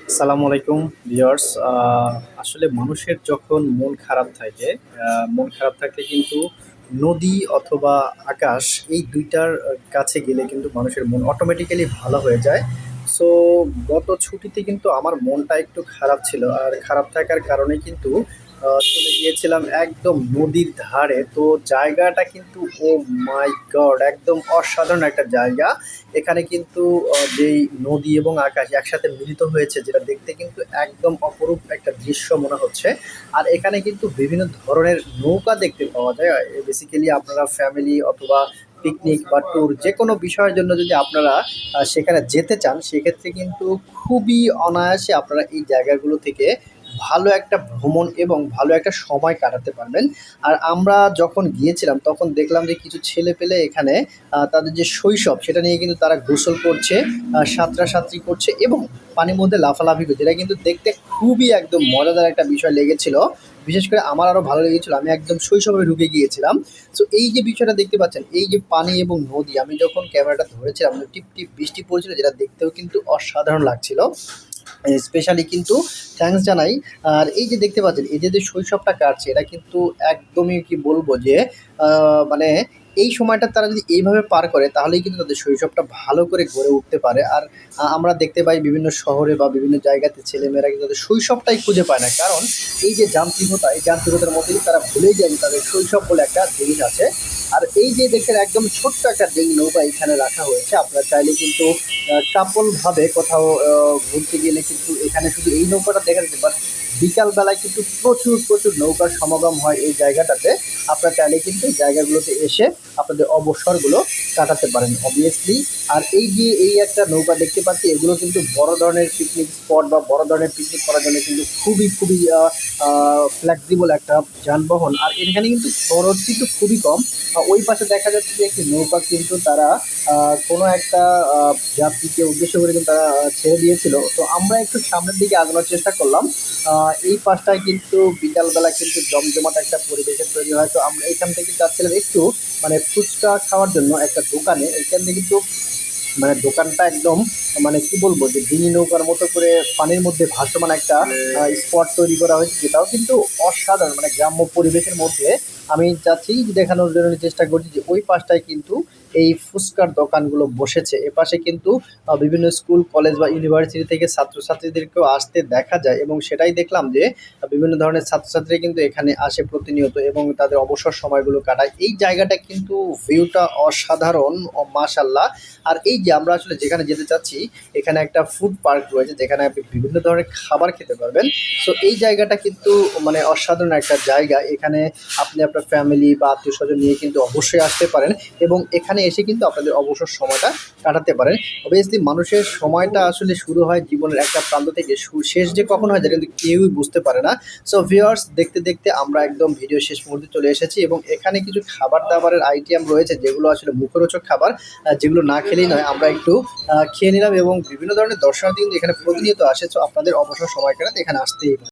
আসসালামু আলাইকুম ভিউয়ার্স। আসলে মানুষের যখন মন খারাপ থাকলে কিন্তু নদী অথবা আকাশ এই ২ টার কাছে গেলে কিন্তু মানুষের মন অটোমেটিক্যালি ভালো হয়ে যায়। সো গত ছুটিতে কিন্তু আমার মনটা একটু খারাপ ছিল। আর খারাপ থাকার কারণে কিন্তু চলে গিয়েছিলাম একদম নদীর ধারে। তো জায়গাটা কিন্তু ওহ মাই গড! একদম অসাধারণ একটা জায়গা। এখানে কিন্তু যেই নদী এবং আকাশ একসাথে মিলিত হয়েছে যেটা দেখতে কিন্তু একদম অপরূপ একটা দৃশ্য মনে হচ্ছে। আর এখানে কিন্তু বিভিন্ন ধরনের নৌকা দেখতে পাওয়া যায়। বেসিক্যালি আপনারা ফ্যামিলি অথবা পিকনিক বা ট্যুর যেকোনো বিষয়ের জন্য যদি আপনারা সেখানে যেতে চান, সেক্ষেত্রে কিন্তু খুবই অনায়াসে আপনারা এই জায়গাগুলো থেকে ভালো একটা ভ্রমণ এবং ভালো একটা সময় কাটাতে পারবেন। আর আমরা যখন গিয়েছিলাম তখন দেখলাম যে কিছু ছেলেপেলে এখানে তাদের যে শৈশব সেটা নিয়ে কিন্তু তারা গোসল করছে, সাঁতরাসাঁতরি করছে এবং পানির মধ্যে লাফালাফি করছে। এটা কিন্তু দেখতে খুবই একদম মজাদার একটা বিষয় লেগেছিল। বিশেষ করে আমার আরো ভালো লেগেছিল। আমি একদম শৈশবে ঢুকে গিয়েছিলাম। সো এই যে বিষয়টা দেখতে পাচ্ছেন, এই যে পানি এবং নদী, আমি যখন ক্যামেরাটা ধরেছিলাম টিপ, টিপ বৃষ্টি পড়ছিল যেটা দেখতেও কিন্তু অসাধারণ লাগছিল। স্পেশালি কিন্তু থ্যাঙ্কস জানাই। আর এই যে দেখতে পাচ্ছেন, এদের যে শৈশবটা কাটছে এটা কিন্তু একদমই কি বলবো যে মানে এই সময়টা তারা যদি এইভাবে পার করে তাহলেই কিন্তু তাদের শৈশবটা ভালো করে গড়ে উঠতে পারে। আর আমরা দেখতে পাই বিভিন্ন শহরে বা বিভিন্ন জায়গাতে ছেলেমেয়েরা কিন্তু তাদের শৈশবটাই খুঁজে পায় না। কারণ এই যে যান্ত্রিকতা, এই যান্ত্রিকতার মধ্যে কিন্তু তারা ভুলেই যায় যে তাদের শৈশব বলে একটা জিনিস আছে। আর এই যে দেখেন একদম ছোট্ট একটা ডিঙি নৌকা এখানে রাখা হয়েছে। আপনারা চাইলে কিন্তু কাপল ভাবে কোথাও ঘুরতে গেলে কিন্তু এখানে শুধু এই নৌকাটা দেখা যেতে বাট বিকাল বেলায় কিন্তু প্রচুর প্রচুর নৌকার সমাগম হয় এই জায়গাটাতে। আপনারা চাইলে কিন্তু এই জায়গাগুলোতে এসে আপনাদের অবসরগুলো কাটাতে পারেন অবভিয়াসলি। আর এই যে এই একটা নৌকা দেখতে পাচ্ছি, এগুলো কিন্তু বড় ধরনের পিকনিক স্পট বা বড় ধরনের পিকনিক করার জন্য কিন্তু খুবই খুবই ফ্লেক্সিবল একটা যানবাহন। আর এখানে কিন্তু খরচ কিন্তু খুবই কম। ওই পাশে দেখা যাচ্ছে যে একটি নৌকা কিন্তু তারা কোনো একটা যাত্রীকে উদ্দেশ্য করে কিন্তু তারা ছেড়ে দিয়েছিল। তো আমরা একটু সামনের দিকে আগানোর চেষ্টা করলাম। এই পাশটায় কিন্তু বিকালবেলা কিন্তু জমজমাট একটা পরিবেশের তৈরি হয়। তো আমরা এখান থেকে যাচ্ছিলাম একটু মানে ফুচকা খাওয়ার জন্য একটা দোকানে। এখানে কিন্তু মানে দোকানটা একদম মানে কি বলবো যে ডিঙি নৌকার মতো করে পানির মধ্যে ভাসমান একটা স্পট তৈরি করা হয়েছে, যেটাও কিন্তু অসাধারণ মানে গ্রাম্য পরিবেশের মধ্যে। আমি যাচ্ছি দেখানোর জন্য চেষ্টা করছি যে ওই পাশটায় কিন্তু এই ফুচকার দোকানগুলো বসেছে। এপাশে কিন্তু বিভিন্ন স্কুল কলেজ বা ইউনিভার্সিটি থেকে ছাত্রছাত্রীদেরকেও আসতে দেখা যায় এবং সেটাই দেখলাম যে বিভিন্ন ধরনের ছাত্রছাত্রী কিন্তু এখানে আসে প্রতিনিয়ত এবং তাদের অবসর সময়গুলো কাটায়। এই জায়গাটা কিন্তু ভিউটা অসাধারণ, মাশাল্লাহ। আর এই যে আমরা আসলে যেখানে যেতে চাচ্ছি, এখানে একটা ফুড পার্ক রয়েছে যেখানে আপনি বিভিন্ন ধরনের খাবার খেতে পারবেন। সো এই জায়গাটা কিন্তু মানে অসাধারণ একটা জায়গা। এখানে আপনি আপনার ফ্যামিলি বা আত্মীয় স্বজন নিয়ে কিন্তু অবশ্যই আসতে পারেন এবং এখানে এসে কিন্তু আপনাদের অবসর সময়টা কাটাতে পারেন। অবভিয়াসলি মানুষের সময়টা আসলে শুরু হয় জীবনের একটা প্রান্ত থেকে, শেষ যে কখন হয় এটা কিন্তু কেউই বুঝতে পারে না। সো ভিউয়ার্স, দেখতে দেখতে আমরা একদম ভিডিও শেষ মুহূর্তে চলে এসেছি এবং এখানে কিছু খাবার দাবারের আইটেম রয়েছে যেগুলো আসলে মুখরোচক খাবার, যেগুলো না খেলেই নয়। আমরা একটু খেয়ে নিলাম এবং বিভিন্ন ধরনের দর্শনার্থী কিন্তু এখানে প্রতিনিয়ত আসে। সো আপনাদের অবসর সময় কাটাতে এখানে আসতেই পারে।